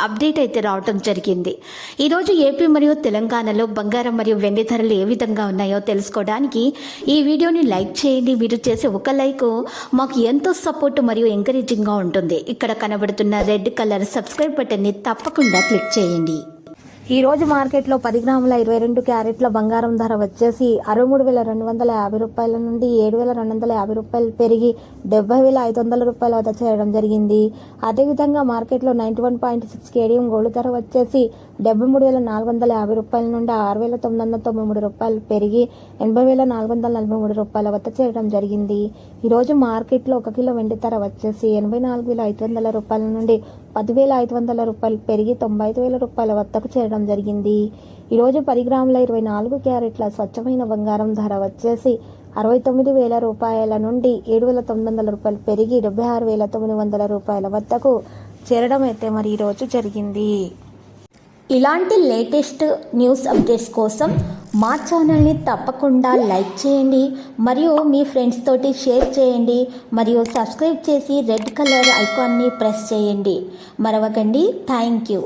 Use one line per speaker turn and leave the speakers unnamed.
Update అయితే రావటం జరిగింది. ఈరోజు ఏపీ మరియు తెలంగాణలో బంగారం మరియు వెండి ధరలు ఏ విధంగా ఉన్నాయో తెలుసుకోవడానికి ఈ వీడియోని లైక్ చేయండి. మీరు చేసే ఒక లైక్ మాకు ఎంతో సపోర్ట్ మరియు ఎంకరేజింగ్గా ఉంటుంది. ఇక్కడ కనబడుతున్న రెడ్ కలర్ సబ్స్క్రైబ్ బటన్ని తప్పకుండా క్లిక్ చేయండి.
ఈరోజు మార్కెట్లో 10 గ్రాముల 22 క్యారెట్ల బంగారం ధర వచ్చేసి 63,250 రూపాయల నుండి 7,250 రూపాయలు పెరిగి 70,500 రూపాయల వద్ద చేయడం జరిగింది. అదేవిధంగా మార్కెట్లో 91.6 కేడియం గోల్డ్ ధర వచ్చేసి 73,450 రూపాయల నుండి 6,993 రూపాయలు పెరిగి 80,443 రూపాయల వద్ద చేయడం జరిగింది. ఈరోజు మార్కెట్లో 1 కిలో వెండి ధర వచ్చేసి 84,500 రూపాయల నుండి 10,500 రూపాయలు పెరిగి 95,000 రూపాయల వద్దకు చేరడం జరిగింది. ఈరోజు 10 గ్రాముల 24 క్యారెట్ల స్వచ్ఛమైన బంగారం ధర వచ్చేసి 69,000 రూపాయల నుండి 7,900 రూపాయలు పెరిగి 76,900 రూపాయల వద్దకు చేరడం అయితే మరి ఈరోజు జరిగింది.
ఇలాంటి లేటెస్ట్ న్యూస్ అప్డేట్స్ కోసం మా ఛానల్ని తప్పకుండా లైక్ చేయండి మరియు మీ ఫ్రెండ్స్ తోటి షేర్ చేయండి మరియు సబ్స్క్రైబ్ చేసి రెడ్ కలర్ ఐకాన్ని ప్రెస్ చేయండి. మరవకండి. Thank you.